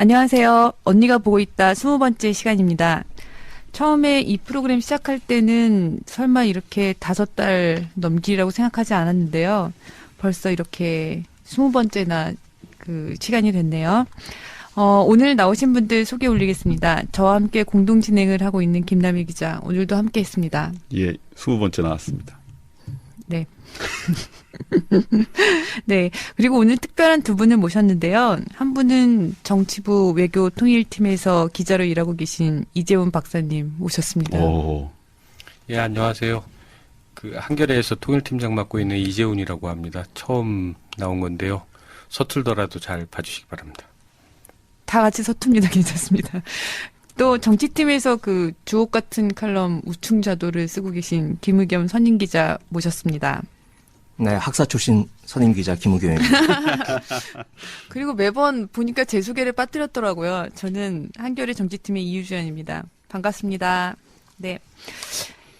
안녕하세요. 언니가 보고 있다 20번째 시간입니다. 처음에 이 프로그램 시작할 때는 설마 이렇게 5달 넘기라고 생각하지 않았는데요. 벌써 이렇게 20번째나 그 시간이 됐네요. 오늘 나오신 분들 소개 올리겠습니다. 저와 함께 공동 진행을 하고 있는 김남희 기자, 오늘도 함께 했습니다. 예, 20번째 나왔습니다. 네. 네. 그리고 오늘 특별한 두 분을 모셨는데요. 한 분은 정치부 외교통일팀에서 기자로 일하고 계신 이재훈 박사님 모셨습니다. 오. 예, 안녕하세요. 한겨레에서 통일팀장 맡고 있는 이재훈이라고 합니다. 처음 나온 건데요. 서툴더라도 잘 봐주시기 바랍니다. 다 같이 서툽니다. 괜찮습니다. 또 정치팀에서 그 주옥 같은 칼럼 우충좌도를 쓰고 계신 김의겸 선임 기자 모셨습니다. 네, 학사 출신 선임 기자 김우겸입니다. 그리고 매번 보니까 제 소개를 빠뜨렸더라고요. 저는 한겨레 정치팀의 이유주연입니다. 반갑습니다. 네.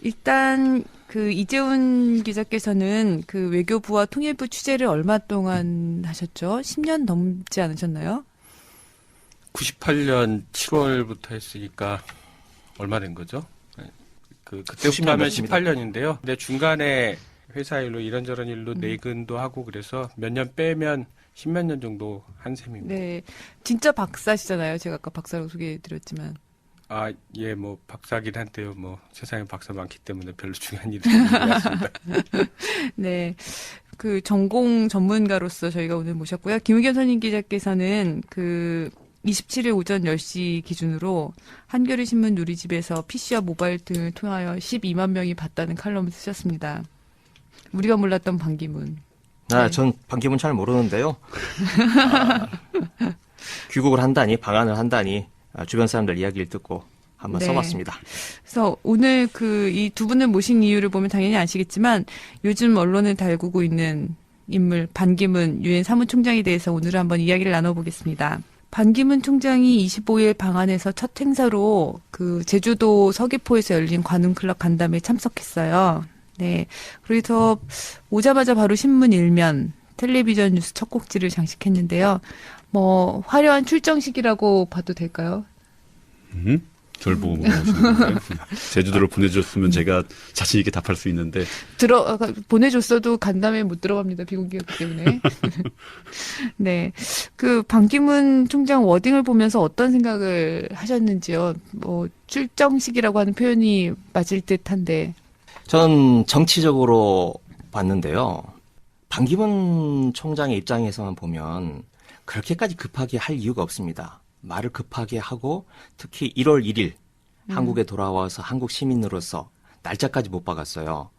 일단 그 이재훈 기자께서는 그 외교부와 통일부 취재를 얼마 동안 하셨죠? 10년 넘지 않으셨나요? 98년 7월부터 했으니까 얼마 된 거죠? 그때부터 하면 18년인데요. 근데 중간에 회사 일로 이런저런 일로 내근도 하고 그래서 몇 년 빼면 10몇 년 정도 한 셈입니다. 네. 진짜 박사시잖아요. 제가 아까 박사라고 소개해드렸지만. 예, 뭐 박사긴 한데요. 뭐 세상에 박사 많기 때문에 별로 중요한 일은 아닌 것 같습니다. 네. 그 전공 전문가로서 저희가 오늘 모셨고요. 김의겸 선임 기자께서는 27일 오전 10시 기준으로 한겨레 신문 누리집에서 PC와 모바일 등을 통하여 12만 명이 봤다는 칼럼을 쓰셨습니다. 우리가 몰랐던 반기문. 네. 전 반기문 잘 모르는데요. 귀국을 한다니, 방한을 한다니 주변 사람들 이야기를 듣고 한번 네. 써봤습니다. 그래서 오늘 이 두 분을 모신 이유를 보면 당연히 아시겠지만 요즘 언론을 달구고 있는 인물 반기문 유엔 사무총장에 대해서 오늘 한번 이야기를 나눠보겠습니다. 반기문 총장이 25일 방한에서 첫 행사로 제주도 서귀포에서 열린 관훈클럽 간담회에 참석했어요. 네. 그래서 오자마자 바로 신문 일면, 텔레비전 뉴스 첫 꼭지를 장식했는데요. 화려한 출정식이라고 봐도 될까요? 절 보고 물어보시는 건가요? 제주도를 보내줬으면 제가 자신 있게 답할 수 있는데. 보내줬어도 간담회에 못 들어갑니다. 비공개였기 때문에. 네. 반기문 총장 워딩을 보면서 어떤 생각을 하셨는지요? 출정식이라고 하는 표현이 맞을 듯한데. 저는 정치적으로 봤는데요. 반기문 총장의 입장에서만 보면 그렇게까지 급하게 할 이유가 없습니다. 말을 급하게 하고 특히 1월 1일 한국에 돌아와서 한국 시민으로서 날짜까지 못 박았어요.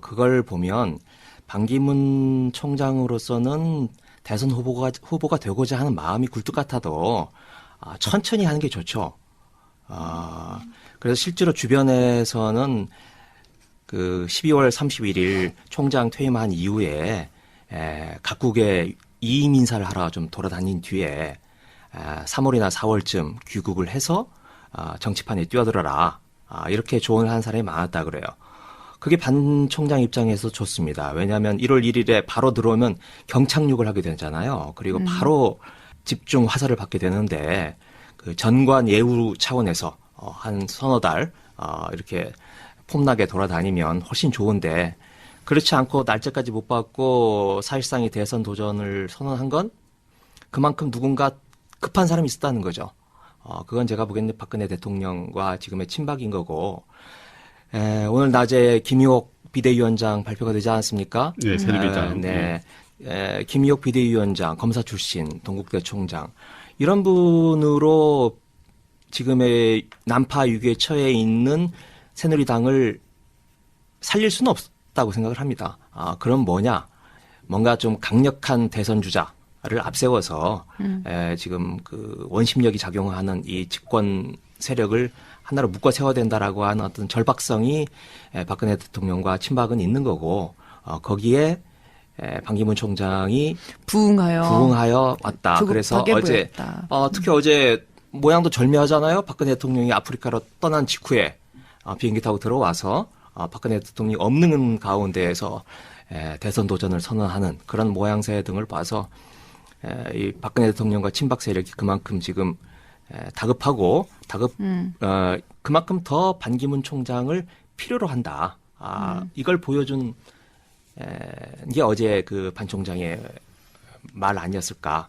그걸 보면 반기문 총장으로서는 대선 후보가 되고자 하는 마음이 굴뚝 같아도 천천히 하는 게 좋죠. 그래서 실제로 주변에서는 12월 31일 총장 퇴임한 이후에 각국에 이임 인사를 하러 좀 돌아다닌 뒤에 3월이나 4월쯤 귀국을 해서 정치판에 뛰어들어라. 이렇게 조언을 한 사람이 많았다 그래요. 그게 반 총장 입장에서 좋습니다. 왜냐하면 1월 1일에 바로 들어오면 경착륙을 하게 되잖아요. 그리고 바로 집중 화살을 받게 되는데 전관 예우 차원에서 한 서너 달 이렇게 폼나게 돌아다니면 훨씬 좋은데 그렇지 않고 날짜까지 못 받고 사실상의 대선 도전을 선언한 건 그만큼 누군가 급한 사람이 있었다는 거죠. 그건 제가 보기에는 박근혜 대통령과 지금의 친박인 거고 오늘 낮에 김의옥 비대위원장 발표가 되지 않았습니까? 네, 새누리당. 네. 김의옥 비대위원장, 검사 출신, 동국대 총장 이런 분으로 지금의 난파 위기에 처해 있는 새누리당을 살릴 수는 없다고 생각을 합니다. 그럼 뭔가 좀 강력한 대선 주자를 앞세워서 지금 원심력이 작용하는 이 집권 세력을 하나로 묶어 세워야 된다라고 하는 어떤 절박성이 박근혜 대통령과 친박은 있는 거고 거기에 반기문 총장이 부응하여 왔다. 그래서 어제 특히 어제 모양도 절묘하잖아요. 박근혜 대통령이 아프리카로 떠난 직후에 비행기 타고 들어와서 박근혜 대통령이 없는 가운데에서 대선 도전을 선언하는 그런 모양새 등을 봐서 이 박근혜 대통령과 친박 세력이 그만큼 지금 다급하고 그만큼 더 반기문 총장을 필요로 한다. 이걸 보여준 게 어제 그 반 총장의 말 아니었을까.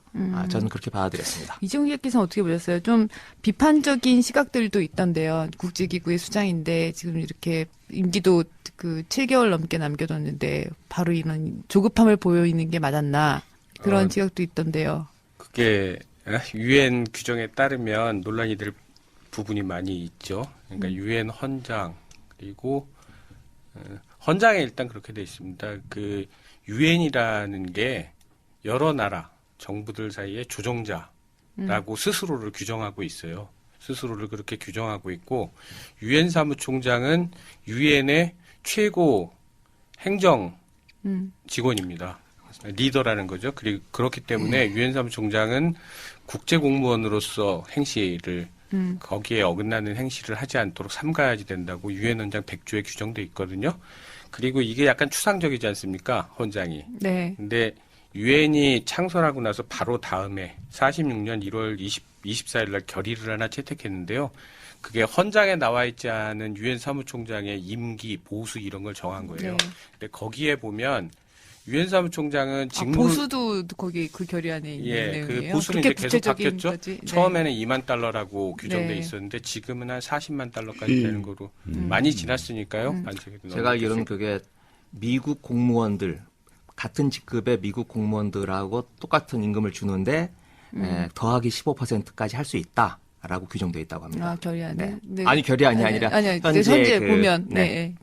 저는 그렇게 받아들였습니다. 이종희 기자께서는 어떻게 보셨어요? 좀 비판적인 시각들도 있던데요. 국제기구의 수장인데 지금 이렇게 임기도 그 7개월 넘게 남겨뒀는데 바로 이런 조급함을 보이는 게 맞았나 그런 시각도 있던데요. 그게 유엔 규정에 따르면 논란이 될 부분이 많이 있죠. 그러니까 유엔 헌장 그리고 헌장에 일단 그렇게 돼 있습니다. 그 유엔이라는 게 여러 나라 정부들 사이의 조정자라고 스스로를 규정하고 있어요. 스스로를 그렇게 규정하고 있고 유엔 사무총장은 유엔의 최고 행정 직원입니다. 리더라는 거죠. 그리고 그렇기 때문에 유엔 사무총장은 국제 공무원으로서 행시를 거기에 어긋나는 행시를 하지 않도록 삼가야지 된다고 유엔 헌장 100조에 규정돼 있거든요. 그리고 이게 약간 추상적이지 않습니까? 헌장이. 네. 근데 유엔이 창설하고 나서 바로 다음에 46년 1월 24일 날 결의를 하나 채택했는데요. 그게 헌장에 나와 있지 않은 유엔 사무총장의 임기, 보수 이런 걸 정한 거예요. 네. 근데 거기에 보면 유엔 사무총장은 직무 보수도 거기 그 결의 안에 있는 내용이에요. 그 보수는 이제 계속 바뀌었죠. 거지? 네. 처음에는 2만 달러라고 규정돼 네. 있었는데 지금은 한 40만 달러까지 되는 거로 많이 지났으니까요. 제가 알기로는 그게 미국 공무원들 같은 직급의 미국 공무원들하고 똑같은 임금을 주는데 더하기 15%까지 할 수 있다라고 규정되어 있다고 합니다. 결의 안에. 네. 네. 아니 결의안이 아니라 현재 보면 네.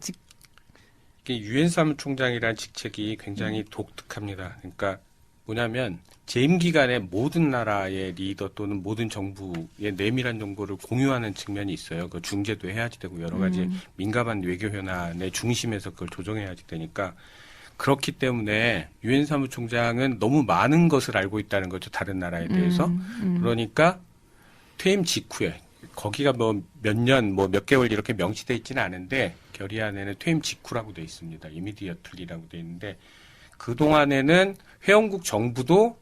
유엔 사무총장이라는 직책이 굉장히 독특합니다. 그러니까 뭐냐면 재임 기간에 모든 나라의 리더 또는 모든 정부의 내밀한 정보를 공유하는 측면이 있어요. 그 중재도 해야지 되고 여러 가지 민감한 외교 현안의 중심에서 그걸 조정해야지 되니까 그렇기 때문에 유엔 사무총장은 너무 많은 것을 알고 있다는 거죠. 다른 나라에 대해서. 그러니까 퇴임 직후에 거기가 뭐 몇 년, 뭐 몇 개월 이렇게 명시돼 있지는 않은데 결의안에는 퇴임 직후라고 돼 있습니다. 이미디어틀리라고 돼 있는데 그 동안에는 회원국 정부도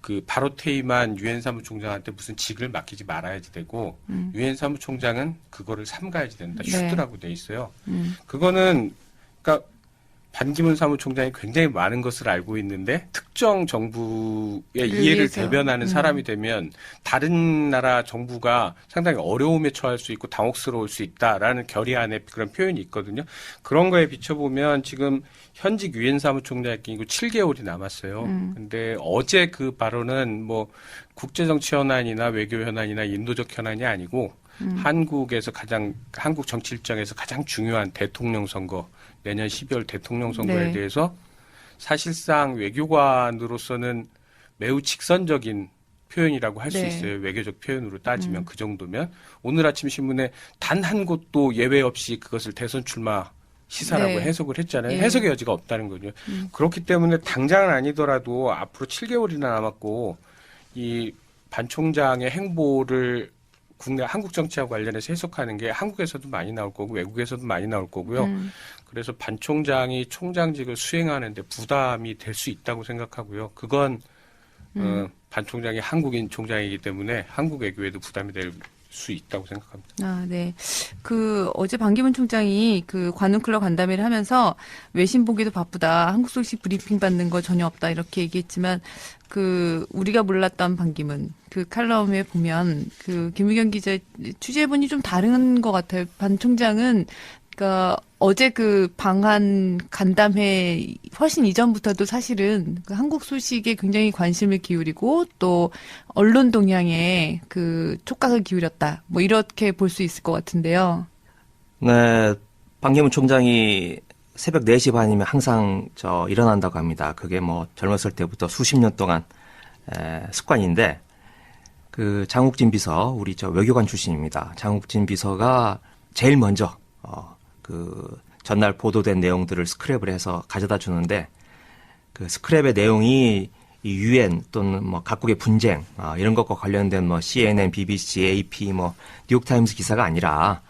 그 바로 퇴임한 유엔 사무총장한테 무슨 직을 맡기지 말아야지 되고 유엔 사무총장은 그거를 삼가야지 된다. 네. 슈드라고 돼 있어요. 그거는 그러니까 반기문 사무총장이 굉장히 많은 것을 알고 있는데 특정 정부의 이해를 위해서. 대변하는 사람이 되면 다른 나라 정부가 상당히 어려움에 처할 수 있고 당혹스러울 수 있다라는 결의안에 그런 표현이 있거든요. 그런 거에 비춰보면 지금 현직 유엔 사무총장이 끼고 7개월이 남았어요. 근데 어제 그 발언은 뭐 국제정치 현안이나 외교 현안이나 인도적 현안이 아니고 한국에서 한국 정치 일정에서 가장 중요한 대통령 선거, 내년 12월 대통령 선거에 네. 대해서 사실상 외교관으로서는 매우 직선적인 표현이라고 할 수 네. 있어요. 외교적 표현으로 따지면 그 정도면. 오늘 아침 신문에 단 한 곳도 예외 없이 그것을 대선 출마 시사라고 네. 해석을 했잖아요. 예. 해석의 여지가 없다는 거죠. 그렇기 때문에 당장은 아니더라도 앞으로 7개월이나 남았고 이 반 총장의 행보를 국내 한국 정치하고 관련해서 해석하는 게 한국에서도 많이 나올 거고 외국에서도 많이 나올 거고요. 그래서 반 총장이 총장직을 수행하는데 부담이 될 수 있다고 생각하고요. 그건 반 총장이 한국인 총장이기 때문에 한국 외교에도 부담이 될 수 있다고 생각합니다. 네. 어제 반기문 총장이 그 관훈클럽 간담회를 하면서 외신 보기도 바쁘다. 한국 소식 브리핑 받는 거 전혀 없다. 이렇게 얘기했지만 우리가 몰랐던 반기문 그 칼럼에 보면 김의겸 기자의 취재분이 좀 다른 것 같아요. 반 총장은 그러니까 어제 그 방한 간담회 훨씬 이전부터도 사실은 그 한국 소식에 굉장히 관심을 기울이고 또 언론 동향에 촉각을 기울였다. 뭐 이렇게 볼 수 있을 것 같은데요. 네, 반기문 총장이 새벽 4시 반이면 항상 일어난다고 합니다. 그게 뭐 젊었을 때부터 수십 년 동안 습관인데 장욱진 비서 우리 외교관 출신입니다. 장욱진 비서가 제일 먼저 전날 보도된 내용들을 스크랩을 해서 가져다 주는데 그 스크랩의 내용이 이 유엔 또는 뭐 각국의 분쟁 이런 것과 관련된 뭐 CNN, BBC, AP, 뭐 뉴욕타임스 기사가 아니라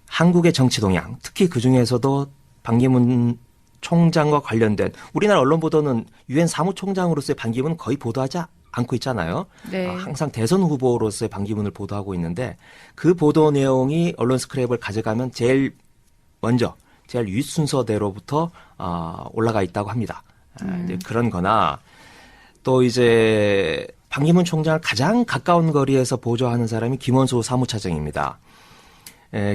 한국의 정치 동향, 특히 그 중에서도 반기문 총장과 관련된 우리나라 언론 보도는 유엔 사무총장으로서의 반기문은 거의 보도하지 않고 있잖아요. 네. 항상 대선 후보로서의 반기문을 보도하고 있는데 그 보도 내용이 언론 스크랩을 가져가면 제일 윗순서대로부터 올라가 있다고 합니다. 이제 그런 거나 또 이제 반기문 총장을 가장 가까운 거리에서 보좌하는 사람이 김원수 사무차장입니다.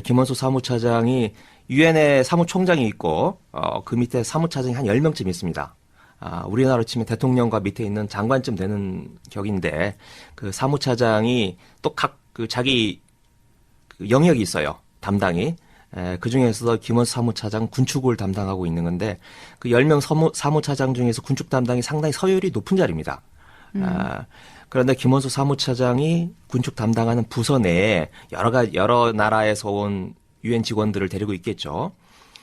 김원수 사무차장이 유엔에 사무총장이 있고 그 밑에 사무차장이 한 10명쯤 있습니다. 우리나라로 치면 대통령과 밑에 있는 장관쯤 되는 격인데 그 사무차장이 또 각 그 자기 그 영역이 있어요. 담당이. 그 중에서도 김원수 사무차장 군축을 담당하고 있는 건데 그 10명 사무차장 중에서 군축 담당이 상당히 서열이 높은 자리입니다. 그런데 김원수 사무차장이 군축 담당하는 부서 내에 여러 나라에서 온 유엔 직원들을 데리고 있겠죠.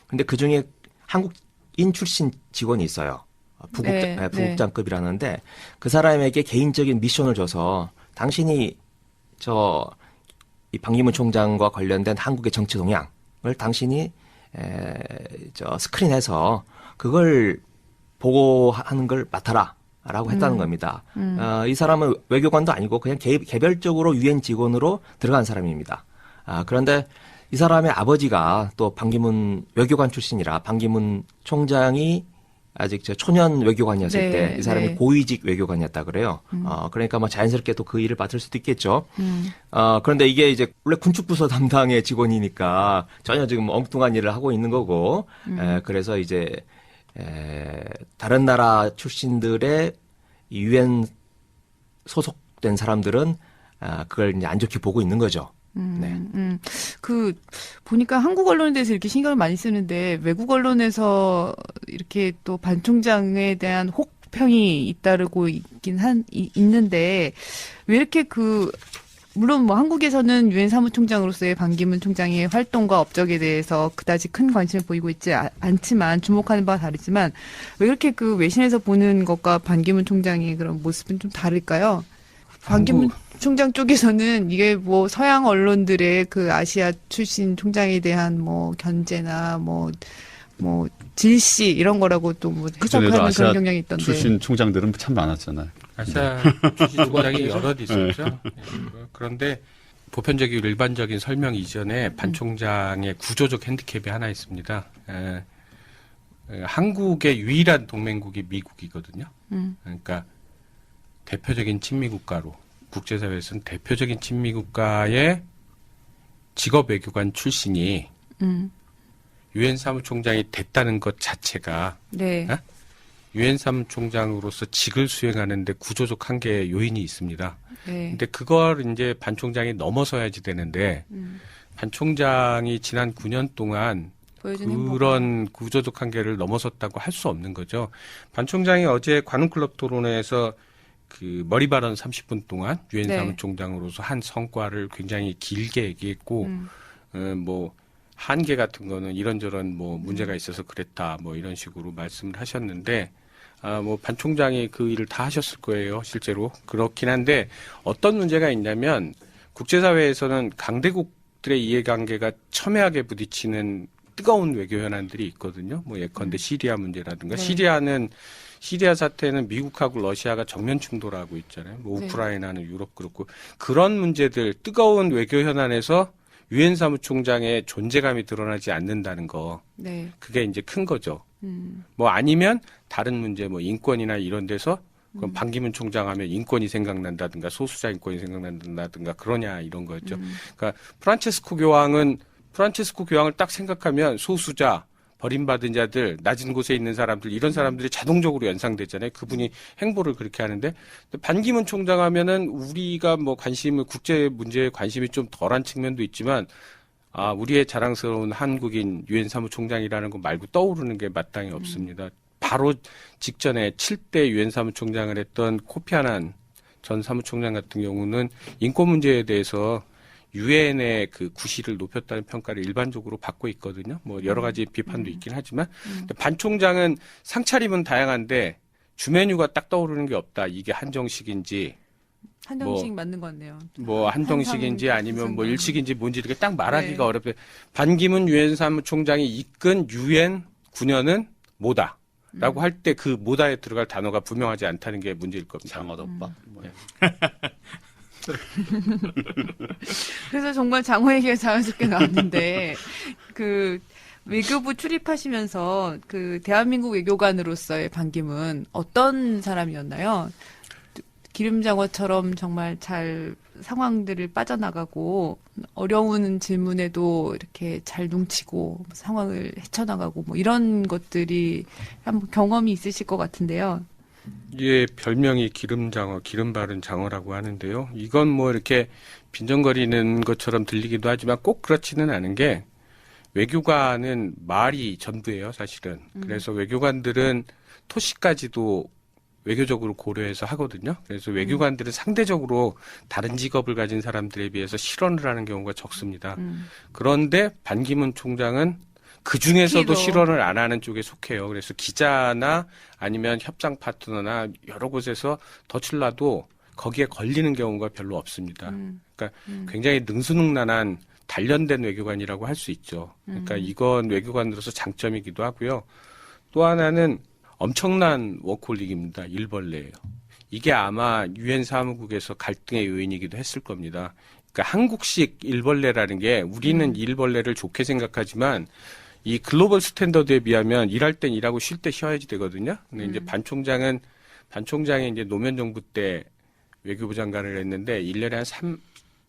근데 그 중에 한국인 출신 직원이 있어요. 부국장급이라는데 그 사람에게 개인적인 미션을 줘서 당신이 이 반기문 총장과 관련된 한국의 정치 동향을 당신이 스크린해서 그걸 보고하는 걸 맡아라라고 했다는 겁니다. 이 사람은 외교관도 아니고 그냥 개별적으로 유엔 직원으로 들어간 사람입니다. 그런데 이 사람의 아버지가 또 반기문 외교관 출신이라 반기문 총장이 아직 초년 외교관이었을 네, 때 이 사람이 네. 고위직 외교관이었다 그래요. 그러니까 뭐 자연스럽게 또 그 일을 맡을 수도 있겠죠. 그런데 이게 이제 원래 군축부서 담당의 직원이니까 전혀 지금 엉뚱한 일을 하고 있는 거고, 그래서 이제 다른 나라 출신들의 유엔 소속된 사람들은 그걸 이제 안 좋게 보고 있는 거죠. 네. 보니까 한국 언론에 대해서 이렇게 신경을 많이 쓰는데 외국 언론에서 이렇게 또 반 총장에 대한 혹평이 잇따르고 있는데 왜 이렇게 물론 뭐 한국에서는 유엔 사무총장으로서의 반기문 총장의 활동과 업적에 대해서 그다지 큰 관심을 보이고 있지 않지만 주목하는 바와 다르지만 왜 이렇게 그 외신에서 보는 것과 반기문 총장의 그런 모습은 좀 다를까요? 반기문 총장 쪽에서는 이게 뭐 서양 언론들의 그 아시아 출신 총장에 대한 뭐 견제나 뭐 질시 이런 거라고 또 뭐 그전에도 해석하는 아시아 그런 경향이 있던데. 출신 총장들은 참 많았잖아요. 아시아 출신 총장이 여럿 있었죠. 그런데 보편적이고 일반적인 설명 이전에 반 총장의 구조적 핸디캡이 하나 있습니다. 한국의 유일한 동맹국이 미국이거든요. 그러니까 대표적인 친미국가로 국제사회에서는 대표적인 친미국가의 직업 외교관 출신이 유엔 사무총장이 됐다는 것 자체가 네. 유엔 사무총장으로서 직을 수행하는데 구조적 한계의 요인이 있습니다. 네. 근데 그걸 이제 반 총장이 넘어서야지 되는데 반 총장이 지난 9년 동안 보여준 행보가. 그런 구조적 한계를 넘어섰다고 할 수 없는 거죠. 반 총장이 어제 관훈클럽 토론회에서 그 머리 발언 30분 동안 유엔 네. 사무총장으로서 한 성과를 굉장히 길게 얘기했고 뭐 한계 같은 거는 이런저런 뭐 문제가 있어서 그랬다 뭐 이런 식으로 말씀을 하셨는데 뭐 반 총장이 그 일을 다 하셨을 거예요 실제로. 그렇긴 한데 어떤 문제가 있냐면 국제사회에서는 강대국들의 이해관계가 첨예하게 부딪히는 뜨거운 외교 현안들이 있거든요. 뭐 예컨대 시리아 문제라든가. 네. 시리아 사태는 미국하고 러시아가 정면 충돌하고 있잖아요. 뭐 네. 우크라이나는 유럽 그렇고 그런 문제들 뜨거운 외교 현안에서 유엔 사무총장의 존재감이 드러나지 않는다는 거. 네. 그게 이제 큰 거죠. 뭐 아니면 다른 문제 뭐 인권이나 이런 데서 그럼 반기문 총장 하면 인권이 생각난다든가 소수자 인권이 생각난다든가 그러냐 이런 거였죠. 그러니까 프란체스코 교황을 딱 생각하면 소수자, 버림받은 자들, 낮은 곳에 있는 사람들 이런 사람들이 자동적으로 연상되잖아요. 그분이 행보를 그렇게 하는데 반기문 총장 하면은 우리가 뭐 국제 문제에 관심이 좀 덜한 측면도 있지만 우리의 자랑스러운 한국인 유엔 사무총장이라는 거 말고 떠오르는 게 마땅히 없습니다. 바로 직전에 7대 유엔 사무총장을 했던 코피 아난 전 사무총장 같은 경우는 인권 문제에 대해서 유엔의 그 구실을 높였다는 평가를 일반적으로 받고 있거든요. 뭐 여러 가지 비판도 있긴 하지만 반 총장은 상차림은 다양한데 주메뉴가 딱 떠오르는 게 없다. 이게 한정식인지 한정식 맞는 것 같네요. 뭐 한정식인지 아니면 뭐 일식인지 뭔지 이렇게 딱 말하기가 네. 어렵대. 반기문 유엔 사무총장이 이끈 유엔 9년은 뭐다라고 할 때 그 뭐다에 들어갈 단어가 분명하지 않다는 게 문제일 겁니다. 장어덮밥. 그래서 정말 장어 얘기가 자연스럽게 나왔는데 그 외교부 출입하시면서 그 대한민국 외교관으로서의 반기문 어떤 사람이었나요? 기름장어처럼 정말 잘 상황들을 빠져나가고 어려운 질문에도 이렇게 잘 뭉치고 상황을 헤쳐나가고 뭐 이런 것들이 한번 경험이 있으실 것 같은데요. 예, 별명이 기름장어, 기름 바른 장어라고 하는데요. 이건 뭐 이렇게 빈정거리는 것처럼 들리기도 하지만 꼭 그렇지는 않은 게 외교관은 말이 전부예요, 사실은. 그래서 외교관들은 토시까지도 외교적으로 고려해서 하거든요. 그래서 외교관들은 상대적으로 다른 직업을 가진 사람들에 비해서 실언을 하는 경우가 적습니다. 그런데 반기문 총장은 그 중에서도 특히도. 실언을 안 하는 쪽에 속해요. 그래서 기자나 아니면 협상 파트너나 여러 곳에서 덫을 놔도 거기에 걸리는 경우가 별로 없습니다. 그러니까 굉장히 능수능란한 단련된 외교관이라고 할 수 있죠. 그러니까 이건 외교관으로서 장점이기도 하고요. 또 하나는 엄청난 워크홀릭입니다. 일벌레예요. 이게 아마 유엔 사무국에서 갈등의 요인이기도 했을 겁니다. 그러니까 한국식 일벌레라는 게 우리는 일벌레를 좋게 생각하지만 이 글로벌 스탠더드에 비하면 일할 땐 일하고 쉴 때 쉬어야지 되거든요. 근데 이제 반 총장이 이제 노무현 정부 때 외교부 장관을 했는데 1년에 한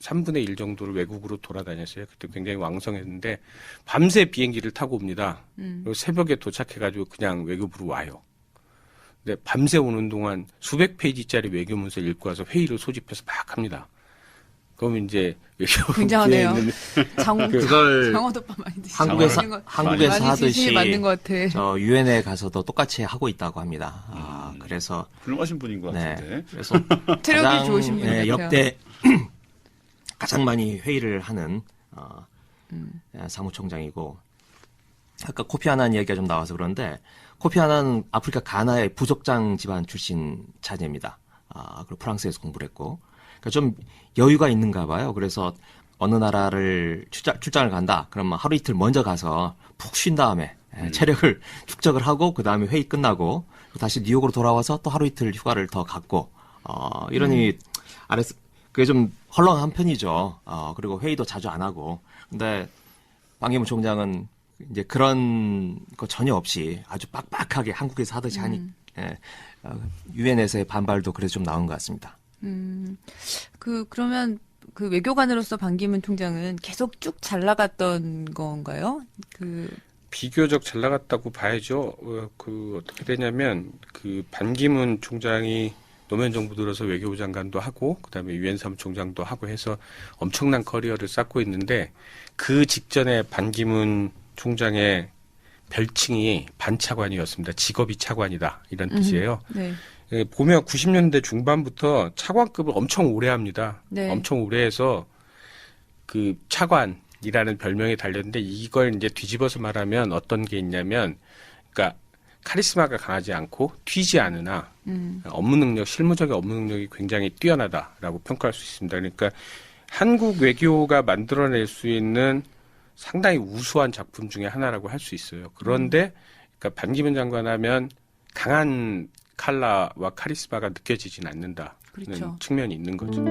3분의 1 정도를 외국으로 돌아다녔어요. 그때 굉장히 왕성했는데 밤새 비행기를 타고 옵니다. 그리고 새벽에 도착해가지고 그냥 외교부로 와요. 근데 밤새 오는 동안 수백 페이지짜리 외교문서 읽고 와서 회의를 소집해서 막 합니다. 그럼 이제 굉장하네요. 그걸 장어덮밥 많이 드시죠? 한국에서 많이 드시는 하듯이 맞는 것 같아. 저 유엔에 가서도 똑같이 하고 있다고 합니다. 그래서 훌륭하신 분인 것 같은데. 그래서 체력이 좋으신 분 같아요. 역대 가장 많이 회의를 하는 사무총장이고 아까 코피 아난 얘기가 좀 나와서 그런데 코피 아난은 아프리카 가나의 부족장 집안 출신 자제입니다. 그리고 프랑스에서 공부를 했고 그러니까 좀 여유가 있는가 봐요. 그래서 어느 나라를 출장을 간다. 그러면 하루 이틀 먼저 가서 푹 쉰 다음에 체력을 축적을 하고 그 다음에 회의 끝나고 다시 뉴욕으로 돌아와서 또 하루 이틀 휴가를 더 갖고 이러니 그게 좀 헐렁한 편이죠. 그리고 회의도 자주 안 하고. 근데 반기문 총장은 이제 그런 거 전혀 없이 아주 빡빡하게 한국에서 하듯이 하니 유엔에서의 반발도 그래서 좀 나온 것 같습니다. 그러면 그 외교관으로서 반기문 총장은 계속 쭉 잘 나갔던 건가요? 비교적 잘 나갔다고 봐야죠. 어떻게 되냐면 그 반기문 총장이 노무현 정부 들어서 외교부 장관도 하고 그다음에 유엔 사무총장도 하고 해서 엄청난 커리어를 쌓고 있는데 그 직전에 반기문 총장의 별칭이 반차관이었습니다. 직업이 차관이다 이런 뜻이에요. 네. 보면 90년대 중반부터 차관급을 엄청 오래 합니다. 네. 엄청 오래 해서 그 차관이라는 별명이 달렸는데 이걸 이제 뒤집어서 말하면 어떤 게 있냐면 그러니까 카리스마가 강하지 않고 튀지 않으나 업무 능력, 실무적인 업무 능력이 굉장히 뛰어나다라고 평가할 수 있습니다. 그러니까 한국 외교가 만들어낼 수 있는 상당히 우수한 작품 중에 하나라고 할 수 있어요. 그런데 그러니까 반기문 장관 하면 강한 칼라와 카리스마가 느껴지진 않는다는 그렇죠. 측면이 있는 거죠.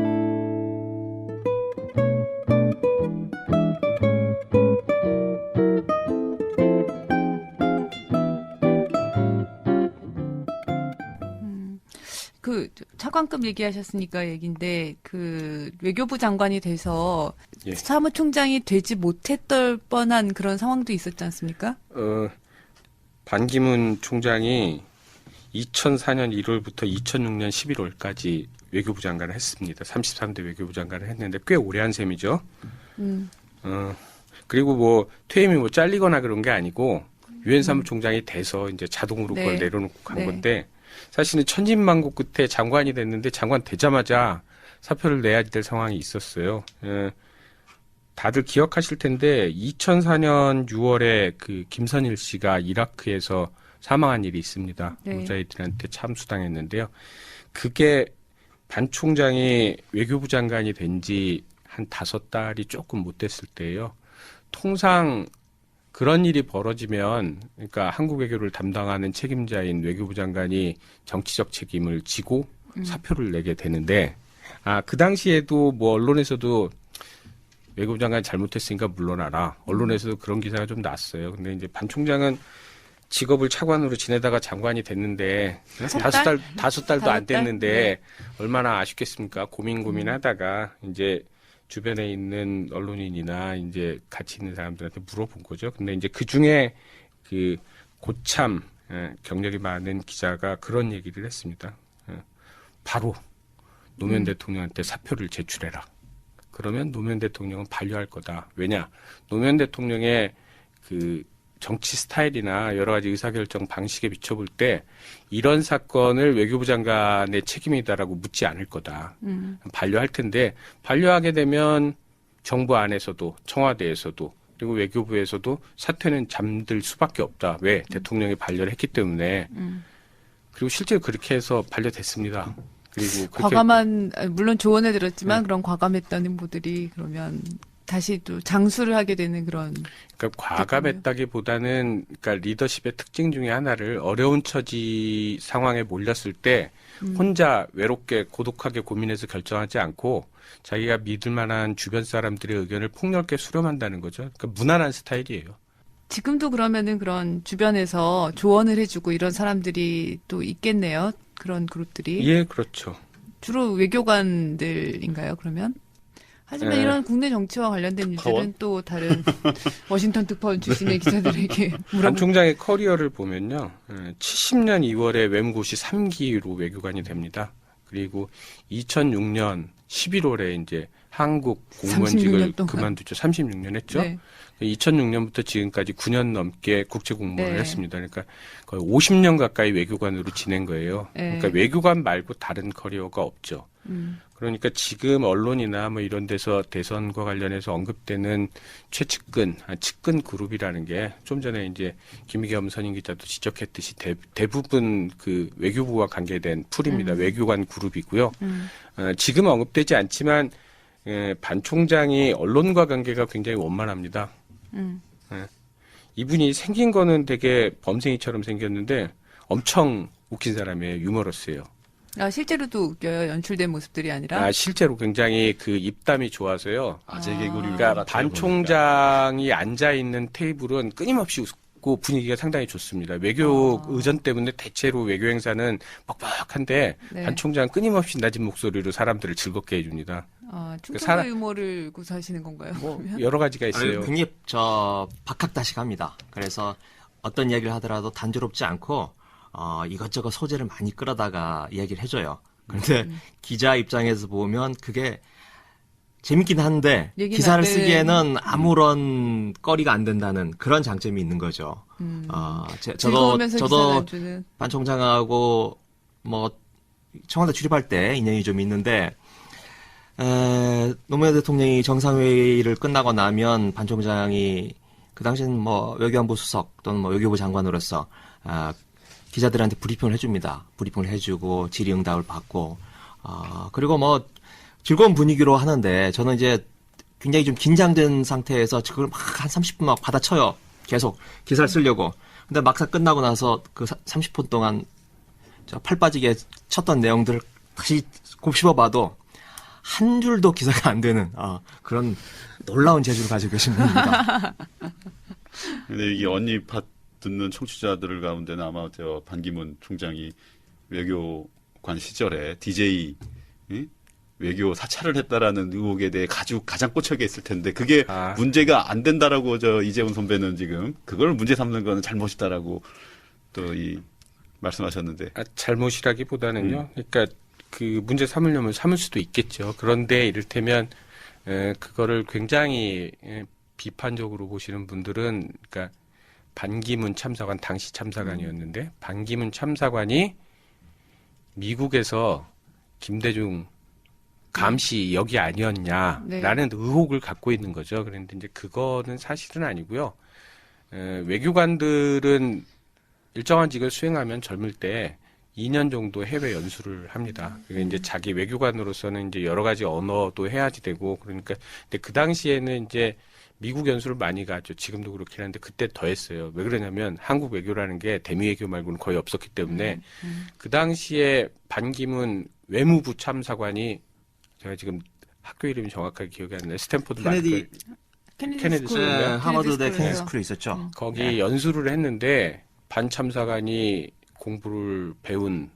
그 차관급 얘기하셨으니까 얘긴데 그 외교부 장관이 돼서 예. 사무총장이 되지 못했던 뻔한 그런 상황도 있었지 않습니까? 반기문 총장이 2004년 1월부터 2006년 11월까지 외교부 장관을 했습니다. 33대 외교부 장관을 했는데 꽤 오래 한 셈이죠. 그리고 뭐 퇴임이 뭐 잘리거나 그런 게 아니고 유엔 사무총장이 돼서 이제 자동으로 네. 그걸 내려놓고 간 네. 건데 사실은 천진만고 끝에 장관이 됐는데 장관 되자마자 사표를 내야 될 상황이 있었어요. 다들 기억하실 텐데 2004년 6월에 그 김선일 씨가 이라크에서 사망한 일이 있습니다. 네. 무자히드한테 참수당했는데요. 그게 반 총장이 외교부 장관이 된 지 한 5달이 조금 못 됐을 때예요. 통상 그런 일이 벌어지면 그러니까 한국 외교를 담당하는 책임자인 외교부 장관이 정치적 책임을 지고 사표를 내게 되는데 그 당시에도 뭐 언론에서도 외교부 장관이 잘못했으니까 물러나라. 언론에서도 그런 기사가 좀 났어요. 근데 이제 반 총장은 직업을 차관으로 지내다가 장관이 됐는데 다섯 달도 안 됐는데 네. 얼마나 아쉽겠습니까? 고민하다가 이제 주변에 있는 언론인이나 이제 같이 있는 사람들한테 물어본 거죠. 근데 이제 그 중에 그 고참 경력이 많은 기자가 그런 얘기를 했습니다. 바로 노무현 대통령한테 사표를 제출해라. 그러면 노무현 대통령은 반려할 거다. 왜냐? 노무현 대통령의 그 정치 스타일이나 여러 가지 의사결정 방식에 비춰볼 때 이런 사건을 외교부 장관의 책임이다라고 묻지 않을 거다. 반려할 텐데 반려하게 되면 정부 안에서도 청와대에서도 그리고 외교부에서도 사퇴는 잠들 수밖에 없다. 왜? 대통령이 반려를 했기 때문에. 그리고 실제로 그렇게 해서 반려됐습니다. 그리고 그렇게 과감한 물론 조언을 들었지만 그런 과감했던 행보들이 그러면 다시 또 장수를 하게 되는 그런. 그러니까 과감했다기보다는 그러니까 리더십의 특징 중에 하나를 어려운 처지 상황에 몰렸을 때 혼자 외롭게 고독하게 고민해서 결정하지 않고 자기가 믿을 만한 주변 사람들의 의견을 폭넓게 수렴한다는 거죠. 그러니까 무난한 스타일이에요. 지금도 그러면은 그런 주변에서 조언을 해주고 이런 사람들이 또 있겠네요. 그런 그룹들이. 예, 그렇죠. 주로 외교관들인가요, 그러면? 하지만 네. 이런 국내 정치와 관련된 일들은 또 다른 워싱턴 특파원 출신의 기자들에게 반 물어보고. 총장의 커리어를 보면요. 70년 2월에 외무고시 3기로 외교관이 됩니다. 그리고 2006년 11월에 이제 한국 공무원직을 36년 동안. 그만두죠. 36년 했죠. 네. 2006년부터 지금까지 9년 넘게 국제공무원을 네. 했습니다. 그러니까 거의 50년 가까이 외교관으로 지낸 거예요. 네. 그러니까 외교관 말고 다른 커리어가 없죠. 그러니까 지금 언론이나 뭐 이런 데서 대선과 관련해서 언급되는 최측근, 측근 그룹이라는 게 좀 전에 이제 김희겸 선임 기자도 지적했듯이 대부분 그 외교부와 관계된 풀입니다. 외교관 그룹이고요. 지금 언급되지 않지만 반 총장이 언론과 관계가 굉장히 원만합니다. 이분이 생긴 거는 되게 범생이처럼 생겼는데 엄청 웃긴 사람이에요. 유머러스예요. 실제로도 웃겨요. 연출된 모습들이 아니라. 실제로 굉장히 그 입담이 좋아서요. 아재 개구리 그러니까 반 총장이 앉아 있는 테이블은 끊임없이 웃고 분위기가 상당히 좋습니다. 외교 의전 때문에 대체로 외교 행사는 뻑뻑한데 네. 반 총장은 끊임없이 낮은 목소리로 사람들을 즐겁게 해줍니다. 충청도 유머를 구사하시는 건가요? 뭐 그러면? 여러 가지가 있어요. 굉장히 박학다식합니다. 그래서 어떤 이야기를 하더라도 단조롭지 않고 이것저것 소재를 많이 끌어다가 이야기를 해줘요. 그런데 기자 입장에서 보면 그게 재밌긴 한데 얘기는 기사를 안 되는. 쓰기에는 아무런 거리가 안 된다는 그런 장점이 있는 거죠. 즐거우면서 기사를 저도 안 주는. 반 총장하고 뭐 청와대 출입할 때 인연이 좀 있는데 노무현 대통령이 정상회의를 끝나고 나면 반 총장이 그 당시에는 뭐 외교안보 수석 또는 뭐 외교부 장관으로서 기자들한테 브리핑을 해줍니다. 브리핑을 해주고 질의응답을 받고 그리고 뭐 즐거운 분위기로 하는데 저는 이제 굉장히 좀 긴장된 상태에서 그걸 막 한 30분 막 받아쳐요. 계속 기사를 쓰려고. 근데 막상 끝나고 나서 그 30분 동안 저 팔 빠지게 쳤던 내용들을 다시 곱씹어봐도 한 줄도 기사가 안 되는 그런 놀라운 재주를 가지고 계신 분입니다. 근데 이게 언니팟 듣는 청취자들 가운데는 아마 저 반기문 총장이 외교관 시절에 DJ 외교 사찰을 했다라는 의혹에 대해 가장 꽂혀게 있을 텐데 그게 문제가 안 된다라고 저 이재훈 선배는 지금 그걸 문제 삼는 거는 잘못이다라고 또 말씀하셨는데 잘못이라기보다는요. 그러니까 그 문제 삼으려면 삼을 수도 있겠죠. 그런데 이를테면 그거를 굉장히 비판적으로 보시는 분들은 그러니까 반기문 참사관 당시 참사관이었는데 반기문 참사관이 미국에서 김대중 감시 여기 아니었냐라는 의혹을 갖고 있는 거죠. 그런데 이제 그거는 사실은 아니고요. 외교관들은 일정한 직을 수행하면 젊을 때 2년 정도 해외 연수를 합니다. 그게 이제 자기 외교관으로서는 이제 여러 가지 언어도 해야지 되고 그러니까 근데 그 당시에는 이제 미국 연수를 많이 가죠. 지금도 그렇긴 한데 그때 더 했어요. 왜 그러냐면 한국 외교라는 게 대미 외교 말고는 거의 없었기 때문에 그 당시에 반기문 외무부 참사관이 제가 지금 학교 이름이 정확하게 기억이 안 나요. 스탠포드 케네디- 케네디 스쿨. 네, 하버드대 스쿨에서. 케네디 스쿨에 있었죠. 거기 연수를 했는데 반 참사관이 공부를 배운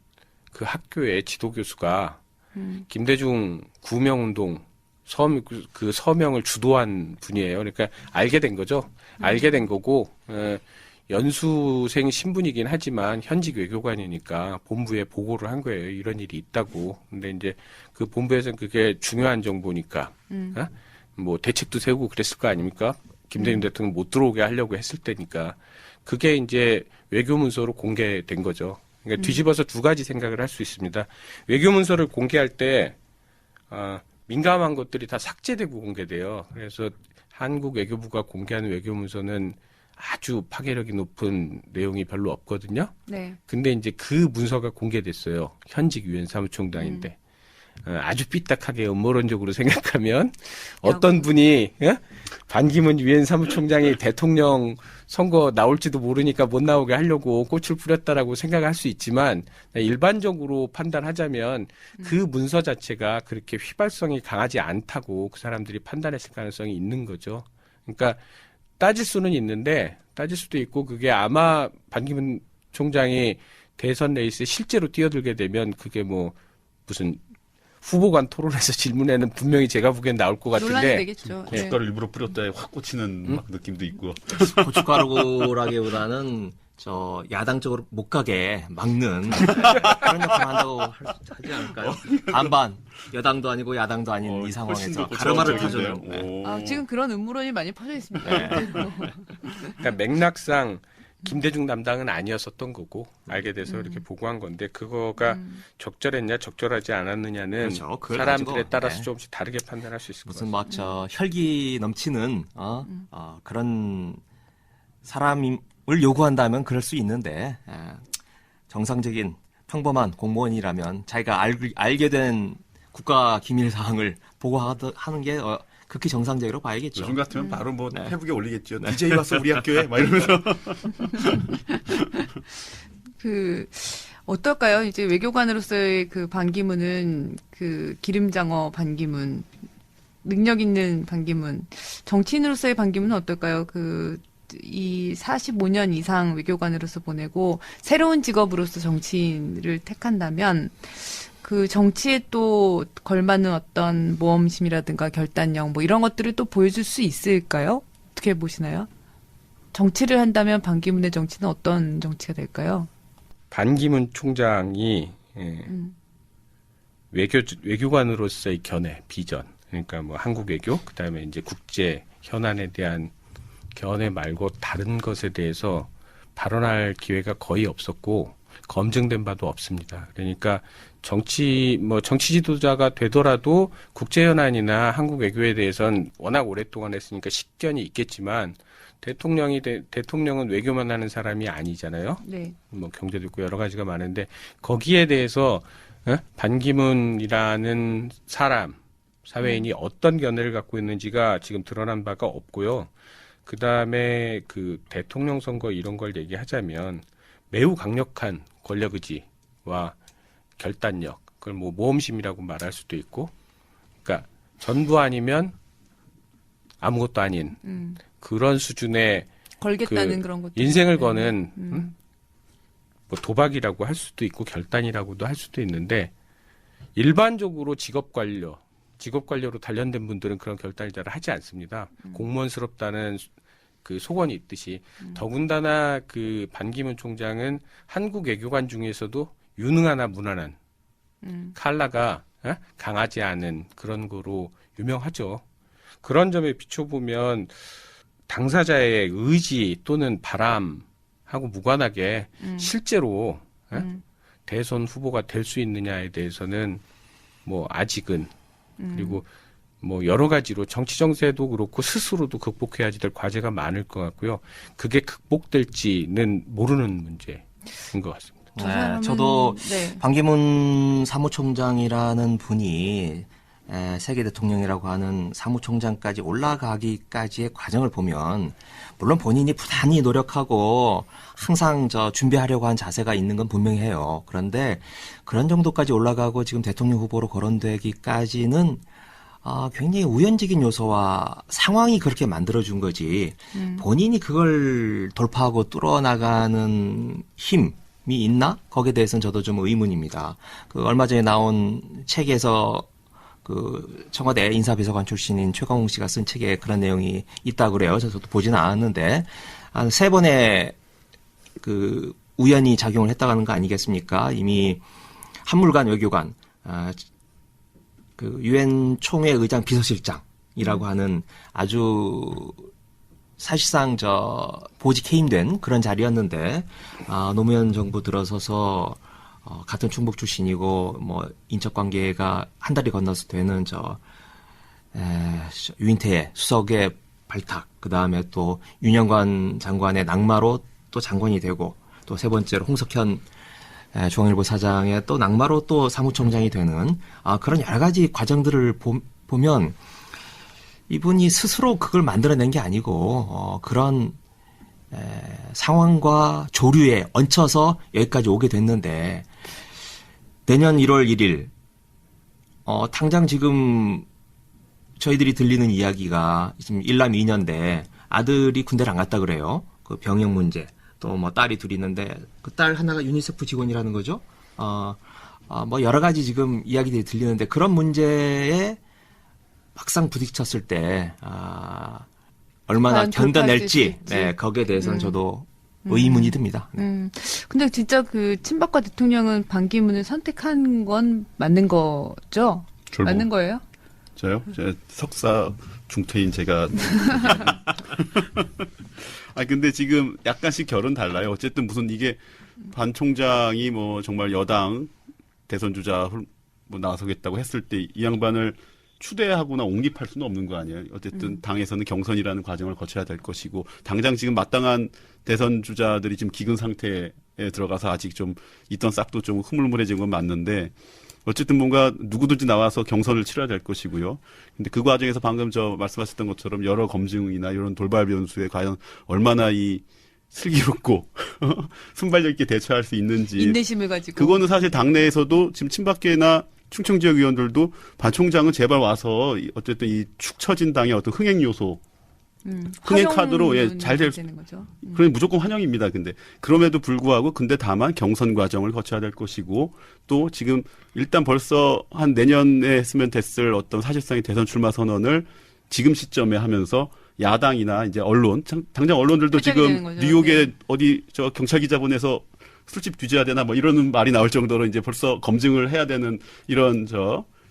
그 학교의 지도 교수가 김대중 구명운동 그 서명을 주도한 분이에요. 그러니까 알게 된 거죠. 알게 된 거고 연수생 신분이긴 하지만 현직 외교관이니까 본부에 보고를 한 거예요. 이런 일이 있다고. 근데 이제 그 본부에서는 그게 중요한 정보니까 뭐 대책도 세우고 그랬을 거 아닙니까? 김대중 대통령 못 들어오게 하려고 했을 때니까 그게 이제 외교문서로 공개된 거죠. 그러니까 뒤집어서 두 가지 생각을 할 수 있습니다. 외교문서를 공개할 때 민감한 것들이 다 삭제되고 공개돼요. 그래서 한국 외교부가 공개하는 외교문서는 아주 파괴력이 높은 내용이 별로 없거든요. 네. 근데 이제 그 문서가 공개됐어요. 현직 유엔 사무총장인데. 아주 삐딱하게 음모론적으로 생각하면 어떤 분이 반기문 유엔 사무총장이 대통령 선거 나올지도 모르니까 못 나오게 하려고 꽃을 뿌렸다라고 생각할 수 있지만 일반적으로 판단하자면 그 문서 자체가 그렇게 휘발성이 강하지 않다고 그 사람들이 판단했을 가능성이 있는 거죠. 그러니까 따질 수는 있는데 따질 수도 있고 그게 아마 반기문 총장이 대선 레이스에 실제로 뛰어들게 되면 그게 뭐 무슨 후보간 토론에서 질문에는 분명히 제가 보기엔 나올 것 논란이 같은데 되겠죠. 네. 고춧가루 일부러 뿌렸다에 확 꽂히는 막 느낌도 있고. 고춧가루라기보다는 저 야당 쪽으로 못 가게 막는 그런 역할을 한다고 하지 않을까요? 반반 여당도 아니고 야당도 아닌 이 훨씬 상황에서 더 가르마를 고차원적이네요. 타주는. 네. 아, 지금 그런 음모론이 많이 퍼져 있습니다. 그러니까 맥락상 김대중 담당은 아니었었던 거고 알게 돼서 이렇게 보고한 건데 그거가 적절했냐 적절하지 않았느냐는 그렇죠. 그걸 사람들에 가지고, 따라서 네. 조금씩 다르게 판단할 수 있을 것 무슨 같습니다. 막 저 혈기 넘치는 그런 사람을 요구한다면 그럴 수 있는데 정상적인 평범한 공무원이라면 자기가 알게 된 국가 기밀 사항을 보고하는 게 극히 정상적으로 봐야겠죠. 요즘 같으면 바로 뭐 페북에 올리겠죠. DJ 왔어 우리 학교에 막 이러면서. 어떨까요? 이제 외교관으로서의 그 반기문은 그 기름장어 반기문, 능력 있는 반기문, 정치인으로서의 반기문은 어떨까요? 이 45년 이상 외교관으로서 보내고 새로운 직업으로서 정치인을 택한다면 그 정치에 또 걸맞는 어떤 모험심이라든가 결단력 뭐 이런 것들을 또 보여줄 수 있을까요? 어떻게 보시나요? 정치를 한다면 반기문의 정치는 어떤 정치가 될까요? 반기문 총장이 외교관으로서의 견해, 비전, 그러니까 뭐 한국 외교, 그다음에 이제 국제 현안에 대한 견해 말고 다른 것에 대해서 발언할 기회가 거의 없었고 검증된 바도 없습니다. 그러니까 정치 지도자가 되더라도 국제 현안이나 한국 외교에 대해서는 워낙 오랫동안 했으니까 식견이 있겠지만 대통령은 외교만 하는 사람이 아니잖아요. 네. 뭐 경제도 있고 여러 가지가 많은데 거기에 대해서 반기문이라는 사회인이 어떤 견해를 갖고 있는지가 지금 드러난 바가 없고요. 그 다음에 그 대통령 선거 이런 걸 얘기하자면 매우 강력한 권력 의지와 결단력, 그걸 뭐 모험심이라고 말할 수도 있고, 그러니까 전부 아니면 아무것도 아닌 그런 수준의 걸겠다는 그런 것들. 인생을 거는 뭐 도박이라고 할 수도 있고 결단이라고도 할 수도 있는데 일반적으로 직업 관료로 단련된 분들은 그런 결단을 잘 하지 않습니다. 공무원스럽다는 그 소원이 있듯이 더군다나 그 반기문 총장은 한국 외교관 중에서도 유능하나 무난한 칼라가 강하지 않은 그런 거로 유명하죠. 그런 점에 비춰보면 당사자의 의지 또는 바람하고 무관하게 실제로 대선 후보가 될 수 있느냐에 대해서는 뭐 아직은 그리고 뭐 여러 가지로 정치 정세도 그렇고 스스로도 극복해야지 될 과제가 많을 것 같고요. 그게 극복될지는 모르는 문제인 것 같습니다. 저도 네. 반기문 사무총장이라는 분이 세계 대통령이라고 하는 사무총장까지 올라가기까지의 과정을 보면 물론 본인이 부단히 노력하고 항상 준비하려고 한 자세가 있는 건 분명히 해요. 그런데 그런 정도까지 올라가고 지금 대통령 후보로 거론되기까지는 굉장히 우연적인 요소와 상황이 그렇게 만들어준 거지 본인이 그걸 돌파하고 뚫어나가는 힘이 있나? 거기에 대해서는 저도 좀 의문입니다. 그 얼마 전에 나온 책에서 그 청와대 인사비서관 출신인 최강욱 씨가 쓴 책에 그런 내용이 있다고 그래요. 저도 보지는 않았는데 한 3번의 그 우연히 작용을 했다고 하는 거 아니겠습니까? 이미 한물간 외교관, 그 유엔 총회 의장 비서실장이라고 하는 아주 사실상 보직 해임된 그런 자리였는데 노무현 정부 들어서서 같은 충북 출신이고 뭐 인적 관계가 한 달이 건너서 되는 유인태 수석의 발탁, 그 다음에 또 윤영관 장관의 낙마로 또 장관이 되고 또 세 번째로 홍석현 중앙일보 사장의 또 낙마로 또 사무총장이 되는 그런 여러 가지 과정들을 보면 이분이 스스로 그걸 만들어낸 게 아니고 그런 상황과 조류에 얹혀서 여기까지 오게 됐는데 내년 1월 1일 당장 지금 저희들이 들리는 이야기가 지금 1남 2년대 아들이 군대를 안 갔다 그래요. 그 병역 문제 또 뭐 딸이 둘이 있는데 그 딸 하나가 유니세프 직원이라는 거죠. 뭐 여러 가지 지금 이야기들이 들리는데 그런 문제에 막상 부딪혔을 때 얼마나 견뎌낼지 거기에 대해서는 저도 의문이 듭니다. 근데 진짜 그 친박과 대통령은 반기문을 선택한 건 맞는 거죠? 맞는 거예요? 저요? 제 석사 중퇴인 제가. 근데 지금 약간씩 결은 달라요. 어쨌든 무슨 이게 반 총장이 뭐 정말 여당 대선 주자 뭐 나서겠다고 했을 때 이 양반을 추대하거나 옹립할 수는 없는 거 아니에요. 어쨌든 당에서는 경선이라는 과정을 거쳐야 될 것이고 당장 지금 마땅한 대선 주자들이 지금 기근 상태에 들어가서 아직 좀 있던 싹도 좀 흐물흐물해진 건 맞는데 어쨌든 뭔가 누구든지 나와서 경선을 치러야 될 것이고요. 근데 그 과정에서 방금 말씀하셨던 것처럼 여러 검증이나 이런 돌발 변수에 과연 얼마나 이 슬기롭고 순발력 있게 대처할 수 있는지 인내심을 가지고 그거는 사실 당내에서도 지금 친박계나 충청 지역 의원들도 반 총장은 제발 와서 어쨌든 이 축 처진 당의 어떤 흥행 요소 흥행 카드로 잘 될 되는 거죠. 그러니 무조건 환영입니다. 근데 그럼에도 불구하고 근데 다만 경선 과정을 거쳐야 될 것이고 또 지금 일단 벌써 한 내년에 했으면 됐을 어떤 사실상의 대선 출마 선언을 지금 시점에 하면서 야당이나 이제 언론 당장 언론들도 지금 뉴욕에 어디 경찰 기자본에서 술집 뒤져야 되나 뭐 이런 말이 나올 정도로 이제 벌써 검증을 해야 되는 이런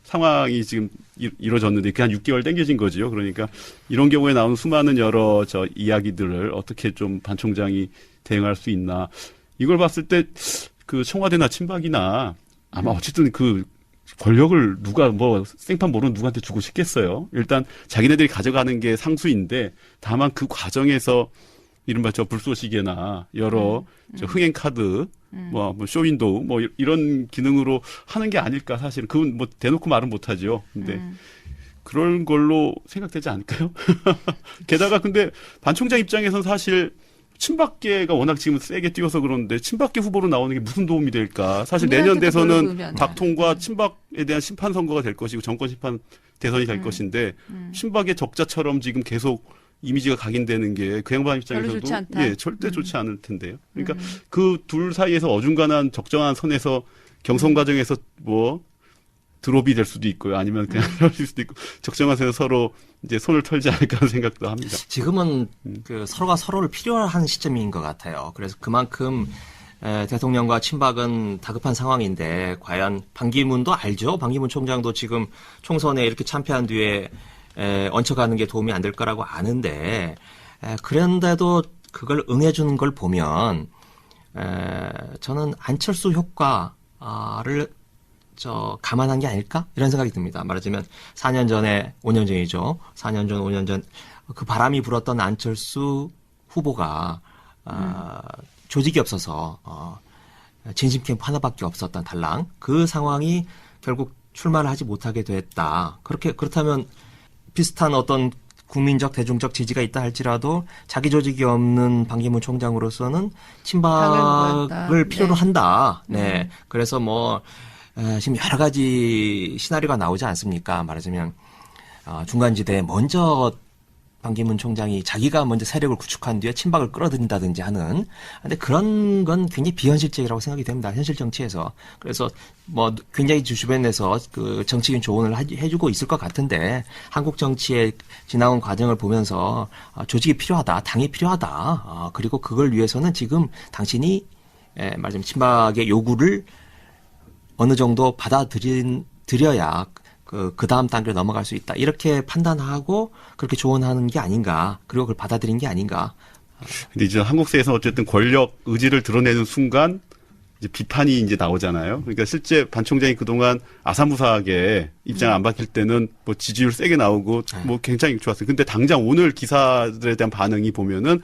상황이 지금 이루어졌는데 그게 한 6개월 땡겨진 거지요. 그러니까 이런 경우에 나오는 수많은 여러 이야기들을 어떻게 좀 반 총장이 대응할 수 있나. 이걸 봤을 때 그 청와대나 친박이나 아마 어쨌든 그 권력을 누가 뭐 생판 모르는 누구한테 주고 싶겠어요. 일단 자기네들이 가져가는 게 상수인데 다만 그 과정에서 이른바 불쏘시개나 여러 흥행 카드, 뭐 쇼윈도우, 뭐 이런 기능으로 하는 게 아닐까 사실은 그건 뭐 대놓고 말은 못하죠. 근데 그런 걸로 생각되지 않을까요? 게다가 근데 반 총장 입장에서는 사실 친박계가 워낙 지금 세게 뛰어서 그러는데 친박계 후보로 나오는 게 무슨 도움이 될까? 사실 내년 대선은 박통과 친박에 대한 심판 선거가 될 것이고 정권 심판 대선이 될 것인데 친박의 적자처럼 지금 계속 이미지가 각인되는 게 그 양반 입장에서도 절대 좋지 않을 텐데요. 그러니까 그 둘 사이에서 어중간한 적정한 선에서 경선 과정에서 뭐 드롭이 될 수도 있고요. 아니면 그냥 헤어질 수도 있고 적정한 선에서 서로 이제 손을 털지 않을까 하는 생각도 합니다. 지금은 그 서로가 서로를 필요한 시점인 것 같아요. 그래서 그만큼 대통령과 친박은 다급한 상황인데 과연 반기문도 알죠. 반기문 총장도 지금 총선에 이렇게 참패한 뒤에 얹혀가는 게 도움이 안 될 거라고 아는데 그런데도 그걸 응해주는 걸 보면 저는 안철수 효과를 감안한 게 아닐까 이런 생각이 듭니다. 말하자면 4년 전에 5년 전이죠. 4년 전 5년 전 그 바람이 불었던 안철수 후보가 조직이 없어서 진심 캠프 하나밖에 없었던 달랑 그 상황이 결국 출마를 하지 못하게 됐다. 그렇다면 비슷한 어떤 국민적 대중적 지지가 있다 할지라도 자기 조직이 없는 반기문 총장으로서는 친박을 보였다. 필요로 네. 한다. 네. 그래서 뭐 지금 여러 가지 시나리오가 나오지 않습니까? 말하자면 중간지대에 먼저 반기문 총장이 자기가 먼저 세력을 구축한 뒤에 친박을 끌어들인다든지 하는. 근데 그런 건 굉장히 비현실적이라고 생각이 됩니다. 현실 정치에서. 그래서 뭐 굉장히 주변에서 그 정치인 조언을 해주고 있을 것 같은데 한국 정치의 지나온 과정을 보면서 조직이 필요하다, 당이 필요하다. 그리고 그걸 위해서는 지금 당신이 말하자면 친박의 요구를 어느 정도 받아들여야 그 다음 단계로 넘어갈 수 있다. 이렇게 판단하고 그렇게 조언하는 게 아닌가. 그리고 그걸 받아들인 게 아닌가. 근데 이제 한국사에서 어쨌든 권력 의지를 드러내는 순간 이제 비판이 이제 나오잖아요. 그러니까 실제 반 총장이 그동안 아사무사하게 입장 안 바뀔 때는 뭐 지지율 세게 나오고 뭐 굉장히 좋았어요. 근데 당장 오늘 기사들에 대한 반응이 보면은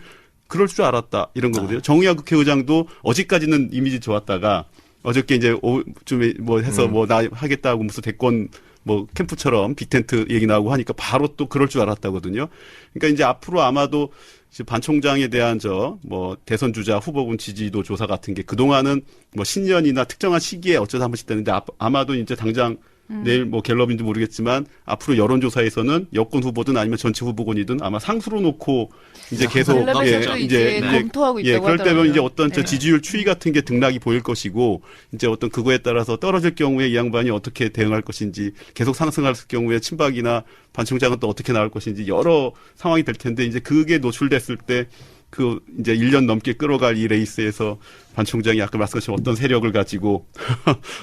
그럴 줄 알았다. 이런 거거든요. 정의화 국회의장도 어제까지는 이미지 좋았다가 어저께 이제 좀 뭐 해서 뭐 나 하겠다고 무슨 대권 뭐 캠프처럼 빅텐트 얘기 나오고 하니까 바로 또 그럴 줄 알았다거든요. 그러니까 이제 앞으로 아마도 이제 반 총장에 대한 뭐 대선 주자 후보군 지지도 조사 같은 게 그동안은 뭐 신년이나 특정한 시기에 어쩌다 한 번씩 되는데 아마도 이제 당장 내일 뭐 갤럽인지 모르겠지만 앞으로 여론조사에서는 여권 후보든 아니면 전체 후보군이든 아마 상수로 놓고 이제 계속 갤럽에서도 이제 검토하고 있다고 그럴 때면 하더라고요. 이제 어떤 네. 지지율 추이 같은 게 등락이 보일 것이고 이제 어떤 그거에 따라서 떨어질 경우에 이 양반이 어떻게 대응할 것인지 계속 상승할 경우에 친박이나 반 총장은 또 어떻게 나올 것인지 여러 상황이 될 텐데 이제 그게 노출됐을 때 그 이제 1년 넘게 끌어갈 이 레이스에서 반 총장이 아까 말씀하신 어떤 세력을 가지고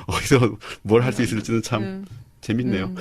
어디서 뭘 할 수 있을지는 참 재밌네요.